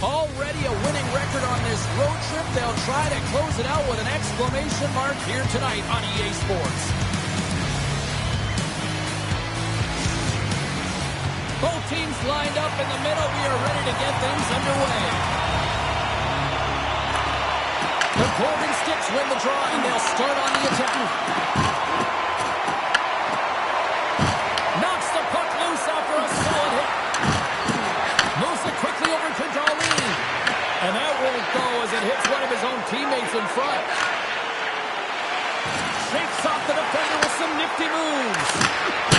Already a winning record on this road trip. They'll try to close it out with an exclamation mark here tonight on EA Sports. Both teams lined up in the middle. We are ready to get things underway. The Golden Sticks win the draw, and they'll start on the attack. Knocks the puck loose after a solid hit. Moves it quickly over to Darlene. And that won't go as it hits one of his own teammates in front. Shakes off the defender with some nifty moves.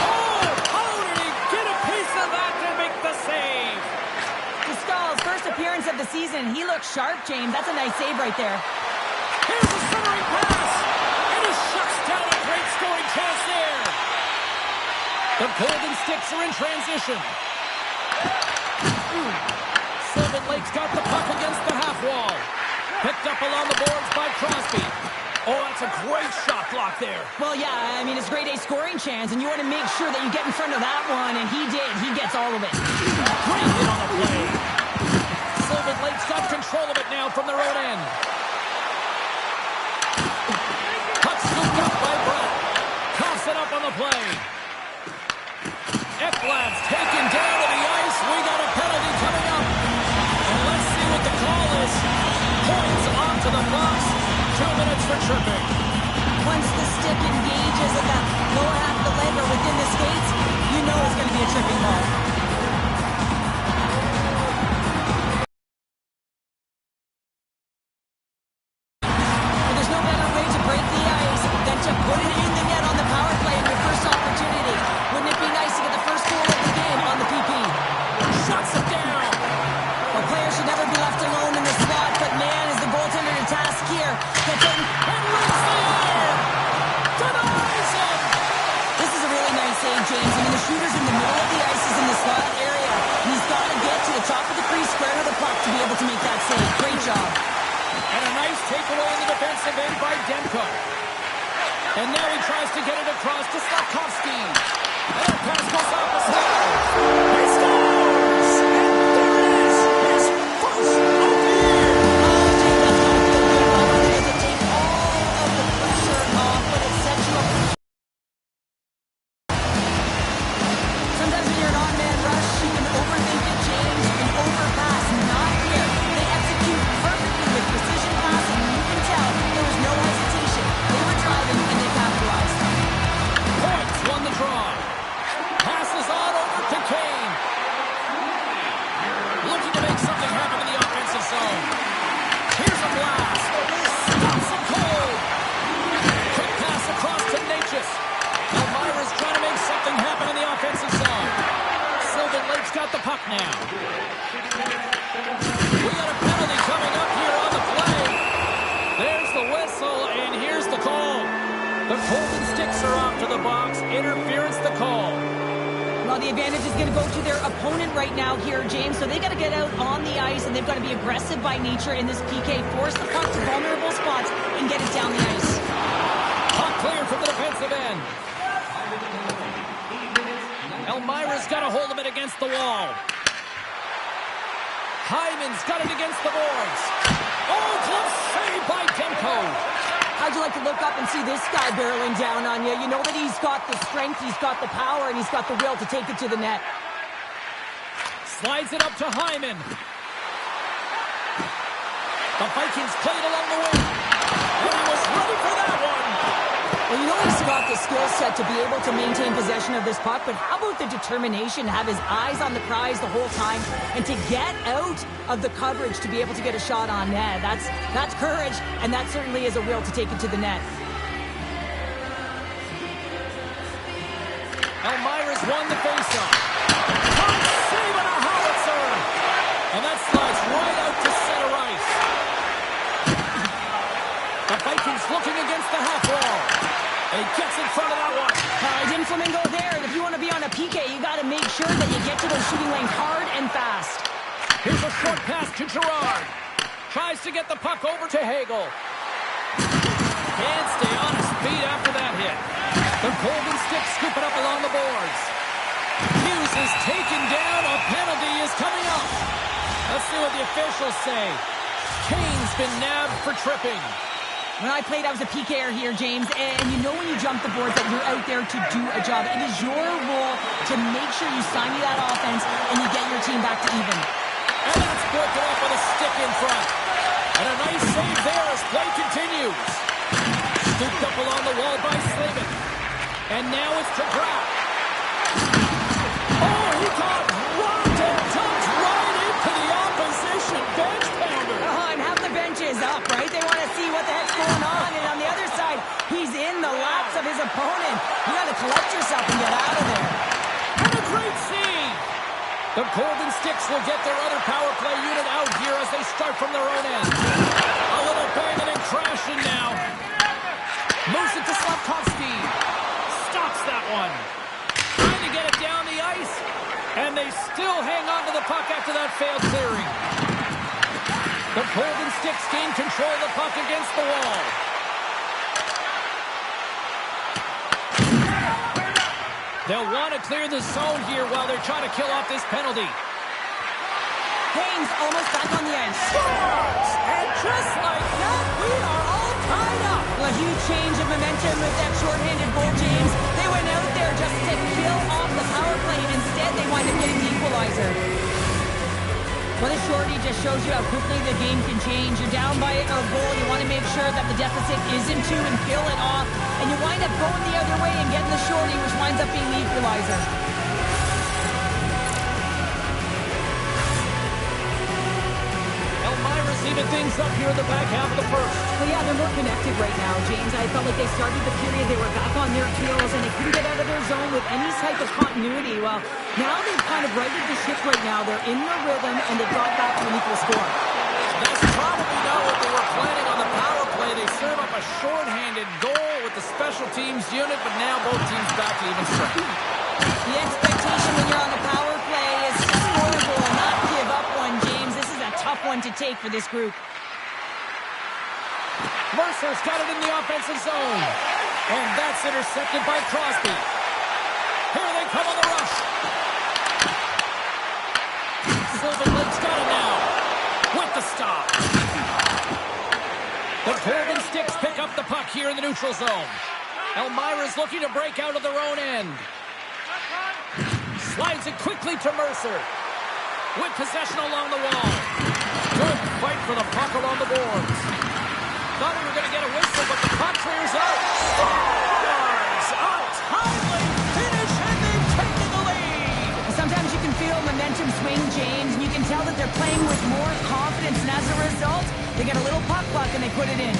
Oh, how did he get a piece of that to make the save? Pascal's first appearance of the season. He looks sharp, James. That's a nice save right there. Here's a centering pass. And he shuts down a great scoring chance there. The Golden Sticks are in transition. Sylvan Lake's got the puck against the half wall. Picked up along the boards by Crosby. Oh, that's a great shot block there. Well, yeah, I mean, it's a grade A scoring chance, and you want to make sure that you get in front of that one, and he did. He gets all of it. Great hit on the play. Sylvan Lake's got control of it now from their own end. Puck scooped up by Brett. Coughs it up on the play. Ekblad's taken down to the ice. We got a penalty coming up. And let's see what the call is. Points onto the box. 2 minutes for tripping. Once the stick engages at the lower half of the leg or within the skates, you know it's going to be a tripping ball. But there's no better way to break the ice than to put it in the net on the power play in your first opportunity. Wouldn't it be nice to get the first goal of the game on the PP? Shuts it down. A player should never be left alone in the slot, but man, is the goaltender to task here. Gets in And reaches the air. Denies him. This is a really nice save, James. I mean, the shooter's in the middle of the ice, is in the slot area, and he's got to get to the top of the crease, square to the puck to be able to make that save. Great job. And a nice takeaway in the defensive end by Demko. And now he tries to get it across to Slavkovsky. And that pass goes off the side. He scores! And there it is! His first of the year! Oh, Jake, that's got to feel good, Robert, because it takes all of the pressure off, but it sets you up. Sometimes when you're an on-man rush, you can overthink it, James. You can overpass. Not here. They execute perfectly with precision passing. You can tell there was no hesitation. They were driving, and they capitalized. Points won the draw. Passes on over to Kane. Looking to make something happen in the offensive zone. Here's a blast. Stops him cold. Quick pass across to Natchez. Elmira's trying to make something happen in the offensive zone. Sylvan Lake's got the puck now. We got a penalty coming up here on the play. There's the whistle, and here's the call. The Golden Sticks are off to the box. Interference the call. Well, the advantage is going to go to their opponent right now here, James, so they've got to get out on the ice, and they've got to be aggressive by nature in this PK, force the puck to vulnerable spots, and get it down the ice. Puck cleared from the defensive end. Elmira's got a hold of it against the wall. Hyman's got it against the boards. Oh, close save by Demko. How'd you like to look up and see this guy barreling down on you? You know that he's got the strength, he's got the power, and he's got the will to take it to the net. Slides it up to Hyman. The Vikings play it along the wing. And he was ready for that one. Well, you know he's got the skill set to be able to maintain possession of this puck, but how about the determination to have his eyes on the prize the whole time and to get out of the coverage to be able to get a shot on net? That's courage, and that certainly is a will to take it to the net. Elmira's won the faceoff. Puck saving a howitzer. And that slides right out to center ice. The Vikings looking against the half wall. And he gets in front of that one. He didn't flamingo there, and if you want to be on a PK, you got to make sure that you get to those shooting lanes hard and fast. Here's a short pass to Gerard. Tries to get the puck over to Hagel. Can't stay on his feet after that hit. The Golden Sticks scoop it up along the boards. Hughes is taken down. A penalty is coming up. That's see what the officials say. Kane's been nabbed for tripping. When I played, I was a PKer here, James, and you know when you jump the boards that you're out there to do a job. It is your role to make sure you stymie that offense and you get your team back to even. And that's broken up with a stick in front. And a nice save there as play continues. Scooped up along the wall by Slavin. And now it's to Graf. Oh, he got rocked and dumped right into the opposition bench pounder. And half the bench is up, right? They want to see what the heck's going on. And on the other side, he's in the laps of his opponent. You got to collect yourself and get out of there. And a great save. The Golden Sticks will get their other power play unit out here as they start from their own end. A little banging and crashing now. Moves it to Slavkovsky. Stops that one. Trying to get it down the ice. And they still hang on to the puck after that failed clearing. The Golden Sticks gain control of the puck against the wall. They'll want to clear the zone here while they're trying to kill off this penalty. Haynes almost back on the ice. Scores! And just like that, we are all tied up. A huge change of momentum with that shorthanded goal, James. They went out there just to kill off the power play, and instead they wind up getting the equalizer. Well, this shorty just shows you how quickly the game can change. You're down by a goal. You want to make sure that the deficit isn't two and kill it off. And you wind up going the other way and getting the shorty, which winds up being the equalizer. Elmira's even things up here in the back half of the first. Well, yeah, they're more connected right now, James. I felt like they started the period, they were back on their heels, and they couldn't get out of their zone with any type of continuity. Well, now they've kind of righted the ship right now. They're in their rhythm, and they've got back to an equal score. That's probably not what they were planning on the power play. They serve up a shorthanded goal with the special teams unit, but now both teams back to even strength. The expectation when you're on the power play is to score a goal, not give up one, James. This is a tough one to take for this group. Mercer's got it in the offensive zone. And that's intercepted by Crosby. Here they come on the rush. Sylvan Lake's got it now. With the stop. The Golden Sticks pick up the puck here in the neutral zone. Elmira's looking to break out of their own end. Slides it quickly to Mercer. With possession along the wall. Good fight for the puck along the boards. Thought we were going to get a whistle, but the puck clears out. Scores! A timely finish, and they've taken the lead. Sometimes you can feel momentum swing, James, and you can tell that they're playing with more confidence, and as a result, they get a little puck luck and they put it in.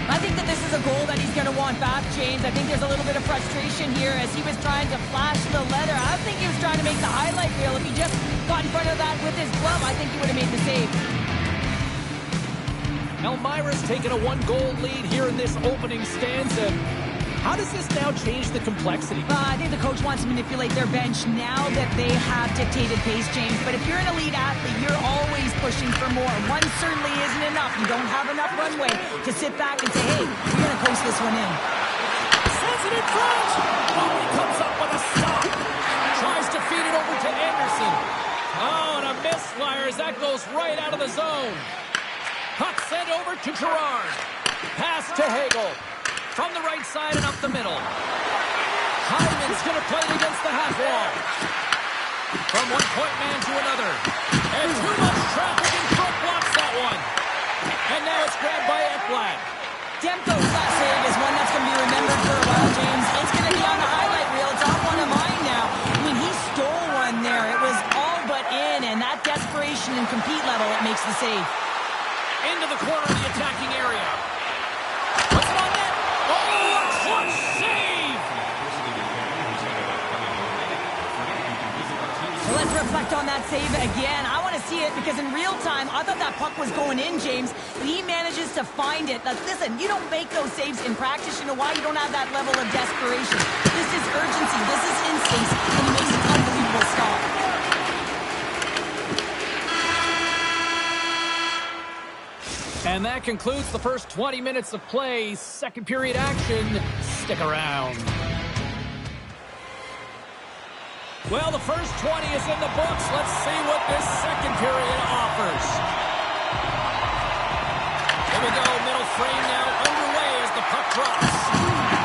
I think that this is a goal that he's going to want back, James. I think there's a little bit of frustration here as he was trying to flash the leather. I think he was trying to make the highlight reel. If he just got in front of that with his glove, I think he would have made the save. Elmira's taken a one-goal lead here in this opening stanza. How does this now change the complexity? I think the coach wants to manipulate their bench now that they have dictated pace, James. But if you're an elite athlete, you're always pushing for more. One certainly isn't enough. You don't have enough runway to sit back and say, hey, we're going to coast this one in. Sends it in front. Oh, he comes up with a stop. Tries to feed it over to Anderson. Oh, and a miss, Flyers. That goes right out of the zone. Puck sent over to Gerard. Pass to Hagel. From the right side and up the middle. Hyman's going to play it against the half wall. From one point man to another. And too much traffic in front blocks that one. And now it's grabbed by Ekblad. Demko's last save is one that's going to be remembered for a while, James. It's going to be on the highlight reel. It's on one of mine now. I mean, he stole one there. It was all but in, and that desperation and compete level, it makes the save. Into the corner of the attacking area. What's it on net? Oh, a clutch save! Well, let's reflect on that save again. I want to see it because in real time, I thought that puck was going in, James. But he manages to find it. Now, listen, you don't make those saves in practice. You know why? You don't have that level of desperation. This is urgency. This is instincts. And he makes an unbelievable stop. And that concludes the first 20 minutes of play. Second period action. Stick around. Well, the first 20 is in the books. Let's see what this second period frame now underway as the puck drops.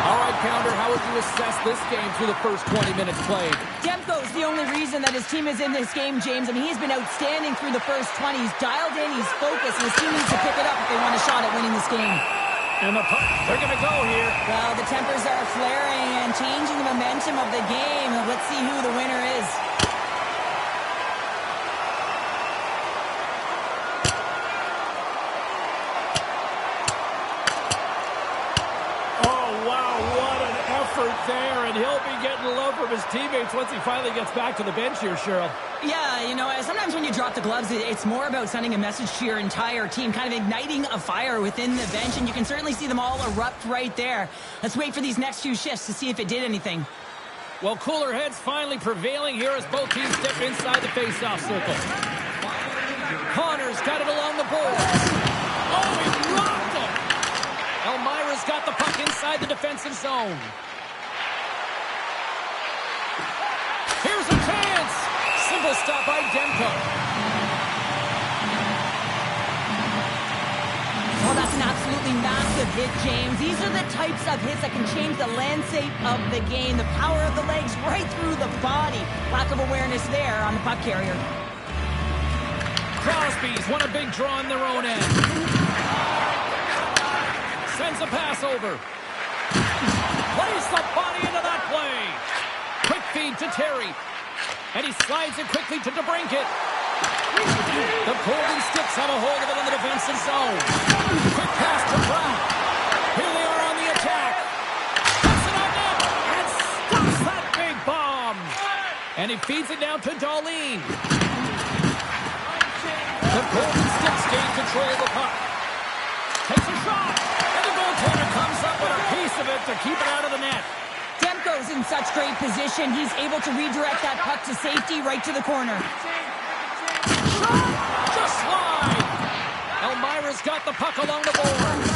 All right, Pounder, how would you assess this game through the first 20 minutes played? Demko's the only reason that his team is in this game, James. I mean, he's been outstanding through the first 20. He's dialed in, he's focused, and his team needs to pick it up if they want a shot at winning this game. And the puck, they're going to go here. Well, the tempers are flaring and changing the momentum of the game. Let's see who the winner is. There, and he'll be getting love from his teammates once he finally gets back to the bench here, Cheryl. Yeah, you know, sometimes when you drop the gloves, it's more about sending a message to your entire team, kind of igniting a fire within the bench, and you can certainly see them all erupt right there. Let's wait for these next few shifts to see if it did anything. Well, cooler heads finally prevailing here as both teams step inside the face-off circle. Connor's got it along the boards. Oh, he rocked him! Elmira's got the puck inside the defensive zone. Here's a chance! Simple stop by Demko. Well, that's an absolutely massive hit, James. These are the types of hits that can change the landscape of the game. The power of the legs right through the body. Lack of awareness there on the puck carrier. Crosby's won a big draw on their own end. Sends a pass over. Plays the body into that play. Quick feed to Terry. And he slides it quickly to DeBrincat. The Golden Sticks have a hold of it in the defensive zone. Quick pass to Brown. Here they are on the attack. Puts it on net and stops that big bomb. And he feeds it down to Darlene. The Golden Sticks gain control of the puck. Takes a shot. And the goaltender comes up with a piece of it to keep it out of the net. Demko's in such great position. He's able to redirect that puck to safety right to the corner. Shot! Just slide! Elmira's got the puck along the boards.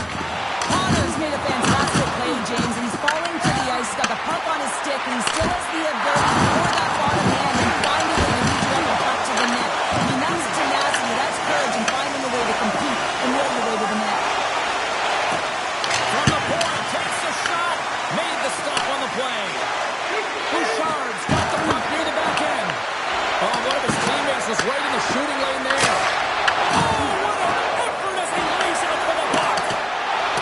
Connor's made a fantastic play, James, and he's falling to the ice. He's got the puck on his stick, and he still has the ability to pour that bottom hand and find a way to redirect the puck to the net. I mean, that's tenacity, that's courage, and finding a way to compete and will the way to the net. From the point, takes a shot. Made the stop on the play. Bouchard's got the puck near the back end. Oh, one of his teammates is right in the shooting lane there. Oh, what an effort as he lays out for the puck.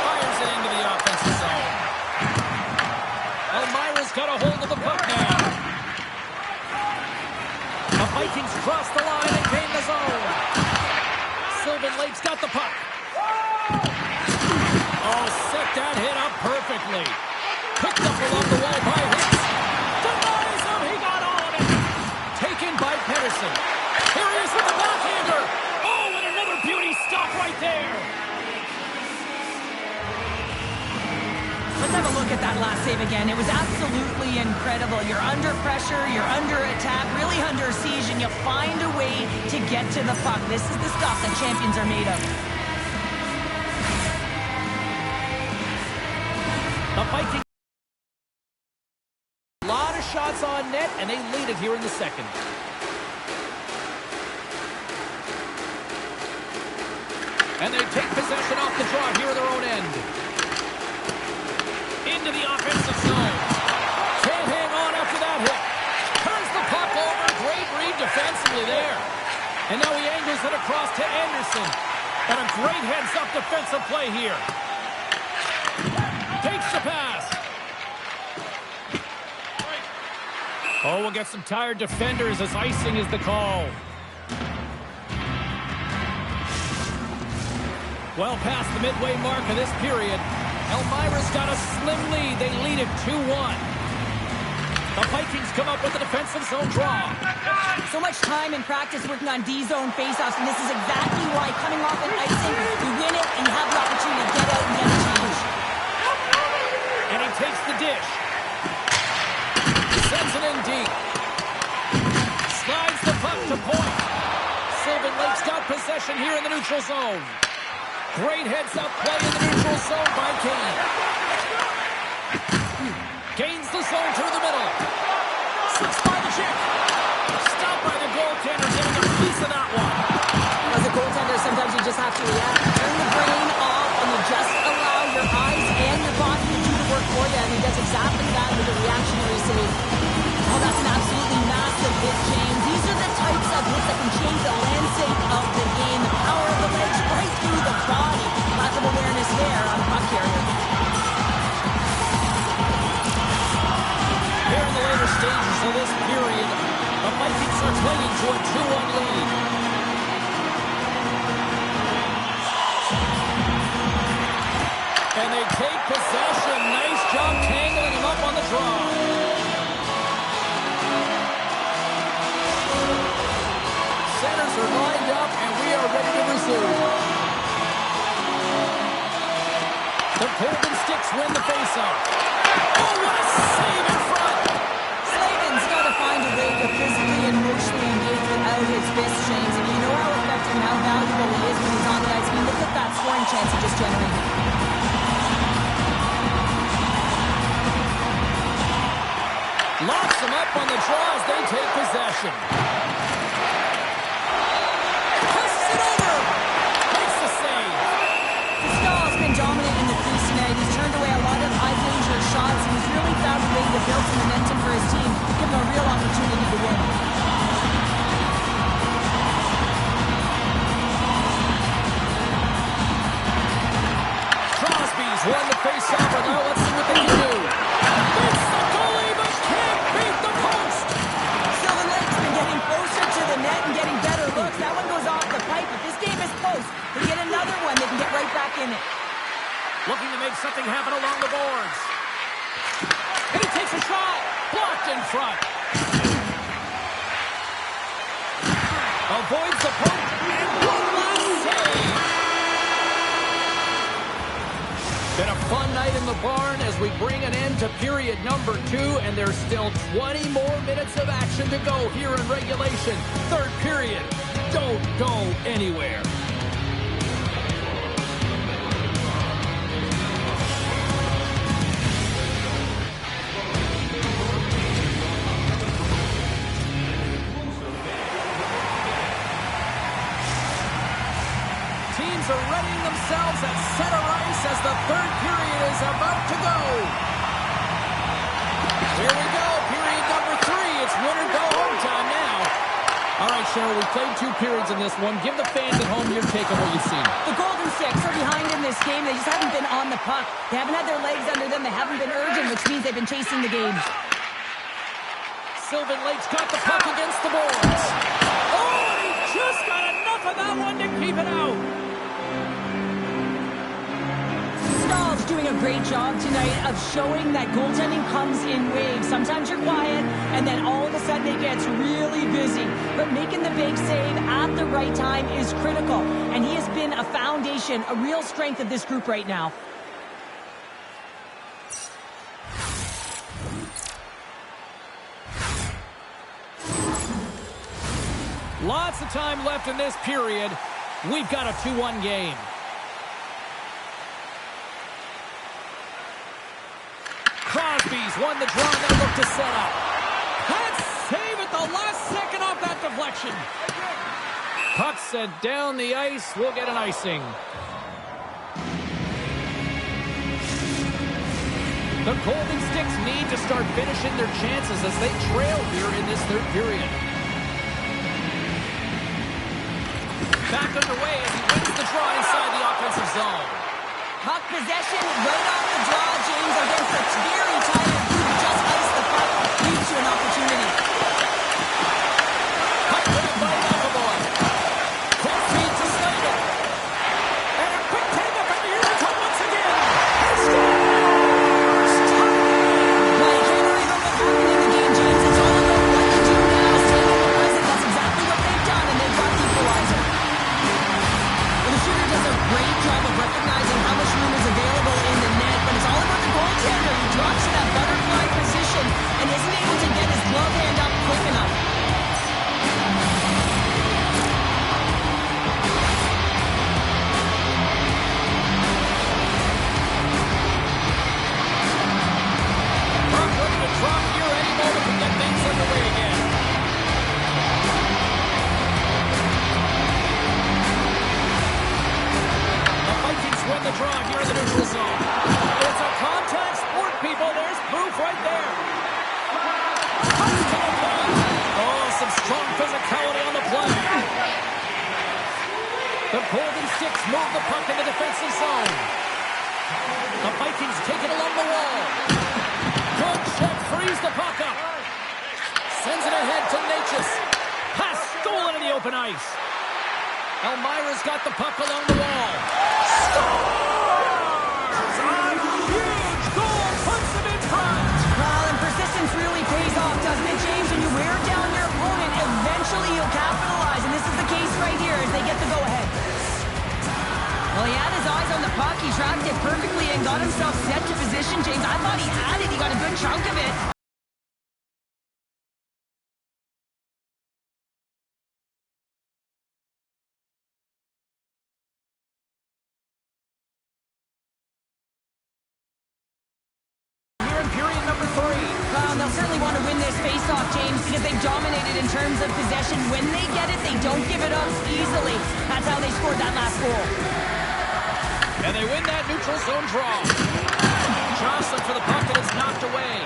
Fires it into the offensive zone. Elmira's got a hold of the puck now. The Vikings cross the line and gain the zone. Sylvan Lake's got the puck. Oh, set that hit up perfectly. Picked up along the wall by Hicks. Denies him. He got all of it. Taken by Pedersen. Here he is with the backhander. Oh, and another beauty stop right there. Let's have a look at that last save again. It was absolutely incredible. You're under pressure, you're under attack, really under siege, and you find a way to get to the puck. This is the stuff that champions are made of. The Vikings. A lot of shots on net, and they lead it here in the second. And they take possession off the draw here at their own end. Into the offensive zone. Can't hang on after that hit. Turns the puck over. Great read defensively there. And now he angles it across to Anderson. And a great heads-up defensive play here. Takes the pass. Oh, we'll get some tired defenders as icing is the call. Well past the midway mark of this period. Elmira's got a slim lead. They lead it 2-1. The Vikings come up with a defensive zone draw. So much time in practice working on D-zone faceoffs, and this is exactly why coming off an icing, you win it and you have the opportunity to get out and get a change. And he takes the dish. Sends it in deep. Slides the puck to point. Sylvan Lake's got possession here in the neutral zone. Great heads-up play in the neutral zone by Kane. Gains the zone through the middle. Slips by the chick. Stopped by the goaltender, getting a piece of that one. As a goaltender, sometimes you just have to react, turn the brain off, and you just take possession. Nice job tangling him up on the draw. Centers are lined up, and we are ready to resume. The Golden Sticks win the faceoff. Oh, what a save in front! Slavin's got to find a way to physically and emotionally engage without his fist chains. And you know how effective and how valuable he is when he's on the ice. I mean, look at that scoring chance he just generated. Locks him up on the draw as they take possession. Pusts it over. Makes the save. Stahl's been dominant in the crease tonight. He's turned away a lot of high-danger shots, and he's really found a way to build some momentum for his team, give him a real opportunity to win. Crosby's won the faceoff, and now let's see what they can do. Beats the goalie, but can't beat the post. Sylvan Lake's been getting closer to the net and getting better looks. That one goes off the pipe, but this game is close. They get another one, they can get right back in it. Looking to make something happen along the boards. And he takes a shot. Blocked in front. Avoids the poke. And one last save. Been a fun night in the barn as we bring an end to period number 2, and there's still 20 more minutes of action to go here in regulation. Third period. Don't go anywhere. Teams are readying themselves at center ice as the third period is about to go. Here we go, period number 3. It's win or go home time now. All right, Cheryl, we played 2 periods in this one. Give the fans at home your take on what you've seen. The Golden Sticks are behind in this game. They just haven't been on the puck. They haven't had their legs under them. They haven't been urgent, which means they've been chasing the game. Sylvan Lake's got the puck against the boards. Oh, he just got enough of that one to keep it out. Stahl's doing a great job tonight of showing that goaltending comes in waves. Sometimes you're quiet, and then all of a sudden it gets really busy. But making the big save at the right time is critical, and he has been a foundation, a real strength of this group right now. Lots of time left in this period. We've got a 2-1 game. Crosby's won the draw, and they'll look to set up. That save at the last second off that deflection. Puck sent down the ice. We'll get an icing. The Golden Sticks need to start finishing their chances as they trail here in this third period. Back underway as he wins the draw inside the offensive zone. Puck possession right off the draw, James, against a very tired group. Just ice the puck, leads to an opportunity. Puck grabbed by McAvoy. Full feed to Slater. And a quick take-up from the Utah once again. He scores! Well, you can't worry about what happened in the game, James. It's all about what you do now. Stay in the present. That's exactly what they've done, and they've got the equalizer. Well, the shooter does a great job of recognizing how much room is available in the net, but it's all about the goaltender who drops to that butterfly position and isn't able to get his glove hand up quick enough. Puck ready to drop here any moment to get things underway again. The Vikings win the draw here in the neutral zone. It's a contact sport, people. There's proof right there. Puck's to the play. Oh, some strong physicality on the play. The Golden Sticks move the puck in the defensive zone. The Vikings take it along the wall. Good check, frees the puck up. Sends it ahead to Natchez. Pass stolen in the open ice. Elmira's got the puck along the wall. Scores! He tracked it perfectly and got himself set to position, James. I thought he had it. He got a good chunk of it. Period number 3. They'll certainly want to win this face-off, James, because they've dominated in terms of possession. When they get it, they don't give it up easily. That's how they scored that last goal. And they win that neutral zone draw. Johnson for the puck, and it's knocked away.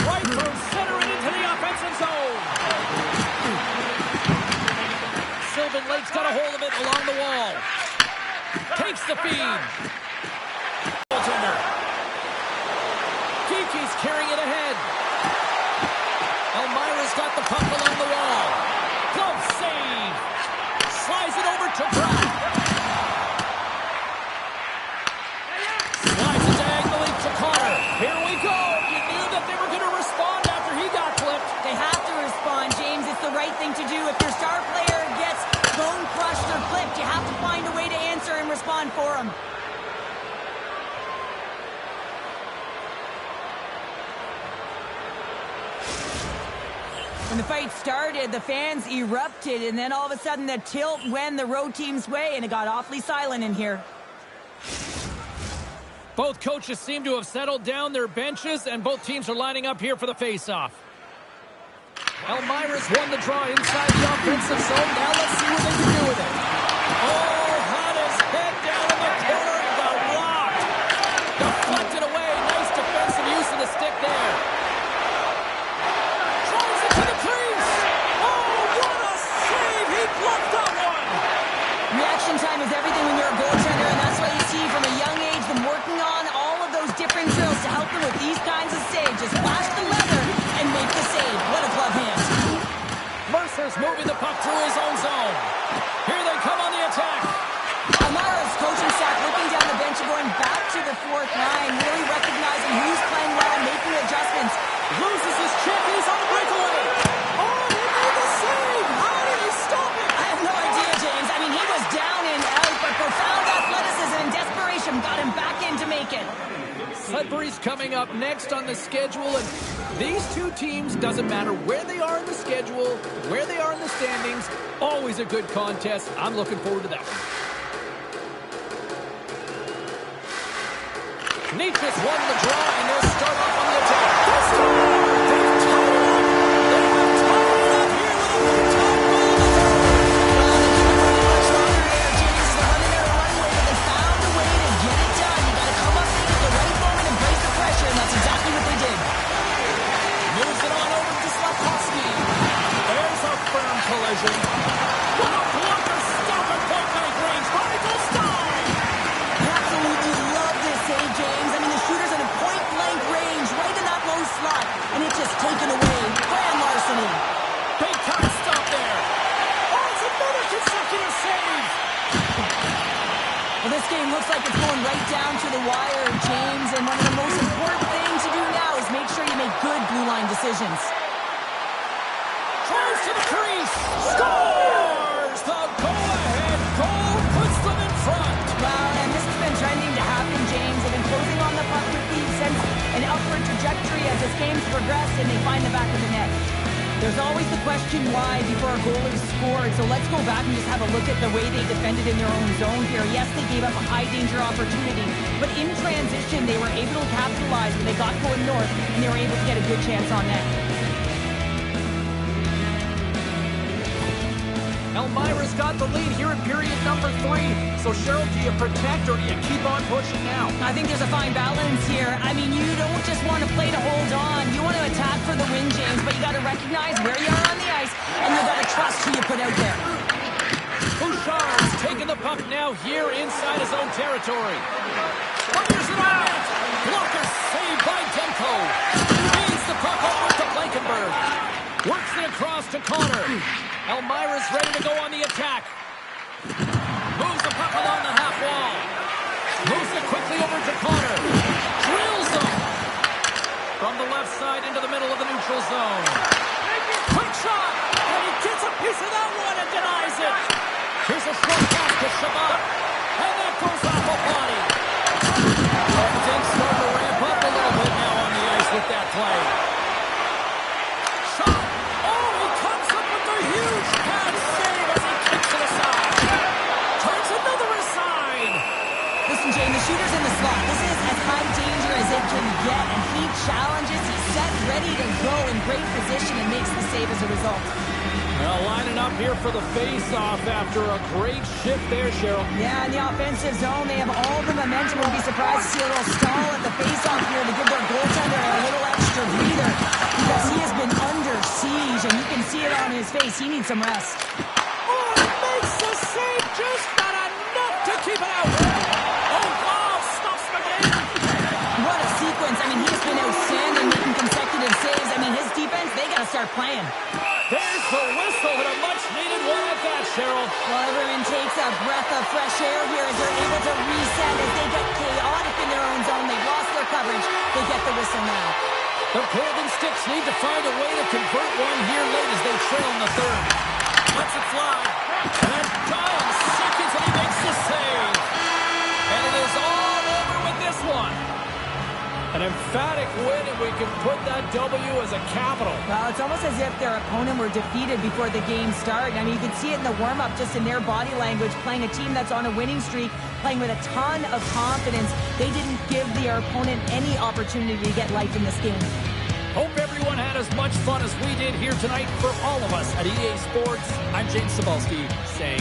Right through center and into the offensive zone. Sylvan Lake's got a hold of it along the wall. Takes the feed. Goaltender. Kiki's carrying it ahead. Elmira's got the puck along the wall. Glove save. Slides it over to Brock. Slides it diagonally to Connor. Here we go. You knew that they were going to respond after he got flipped. They have to respond, James. It's the right thing to do. If your star player gets bone crushed or flipped, you have to find a way to answer and respond for him. When the fight started, the fans erupted, and then all of a sudden the tilt went the road team's way, and it got awfully silent in here. Both coaches seem to have settled down their benches, and both teams are lining up here for the face-off. Elmira's won the draw inside the offensive zone. Now let's see what they can do with it. Oh, had his head down in the corner and got rocked. Deflected away. Nice defensive use of the stick there. Reaction time is everything when you're a goaltender, and that's why you see from a young age them working on all of those different drills to help them with these kinds of saves. Just flash the leather and make the save. What a glove hand. Mercer's moving the puck through his own zone. Here they come on the attack. Amara's coaching staff looking down the bench and going back to the fourth line, really recognizing who's playing well and making adjustments. Loses his chip. He's on the breakaway. Oh, he made the save. How did he stop it? I have no idea, James. I mean, he was down and out, but profound athleticism and desperation got him back in to make it. Sudbury's coming up next on the schedule, and these two teams, doesn't matter where they are in the schedule, where they are in the standings, always a good contest. I'm looking forward to that one. Nietzsche's won the draw, and they'll start off on the attack. They've tied it up. They have tied it up here with a one-time goal. Well, they couldn't have waited much longer there, James. They're running their runway, but they found a way to get it done. You got to come up at the right moment and brace the pressure, and that's exactly what they did. Moves it on over to Slafkovsky. There's a firm collision. What a blocker stop at point-blank range. Michael Stein. Absolutely love this save, James. I mean, the shooter's in a point-blank range, right in that low slot, and it's just taken away. Grand larceny. Big time stop there. Oh, it's another consecutive save. Well, this game looks like it's going right down to the wire, James, and one of the most important things to do now is make sure you make good blue line decisions. Tries to the crease. Scores! The go-ahead goal puts them in front. Well, and this has been trending to happen, James. They've been closing on the puck quickly, sense an upward trajectory as this game's progressed, and they find the back of the net. There's always the question why before a goal is scored, so let's go back and just have a look at the way they defended in their own zone here. Yes, they gave up a high-danger opportunity, but in transition, they were able to capitalize when they got going north, and they were able to get a good chance on net. Elmira's got the lead here in period number 3. So, Cheryl, do you protect or do you keep on pushing now? I think there's a fine balance here. I mean, you don't just want to play to hold on. You want to attack for the win, James, but you got to recognize where you are on the ice, and you got to trust who you put out there. Bouchard's taking the puck now here inside his own territory. Fires it on net. Blocker saved by Demko. Feeds the puck over to Blankenberg. Works it across to Connor. Elmira's ready to go on the attack. Moves the puck along the half wall. Moves it quickly over to Connor. Drills them. From the left side into the middle of the neutral zone. Quick shot. And he gets a piece of that one and denies it. Here's a short pass to Shabbat. And that goes off a body. great position and makes the save as a result. Well, lining up here for the face-off after a great shift there, Cheryl. Yeah, in the offensive zone, they have all the momentum. We'll be surprised to see a little stall at the face-off here to give their goaltender a little extra breather because he has been under siege, and you can see it on his face. He needs some rest. Oh, makes the save, just not enough to keep it out. Oh, wow, stops the game. What a sequence. I mean, he's been outstanding making consecutive saves. I mean, his defense, they got to start playing. There's the whistle, and a much-needed one at that, Cheryl. Well, everyone takes a breath of fresh air here as they're able to reset as they get chaotic in their own zone. They've lost their coverage. They get the whistle now. The Golden Sticks need to find a way to convert one here late as they trail in the third. Lets it fly. And John seconds, and he makes the save. And it is all over with this one. An emphatic win, and we can put that W as a capital. Well, it's almost as if their opponent were defeated before the game started. I mean, you can see it in the warm-up, just in their body language, playing a team that's on a winning streak, playing with a ton of confidence. They didn't give their opponent any opportunity to get life in this game. Hope everyone had as much fun as we did here tonight. For all of us at EA Sports, I'm James Cebulski saying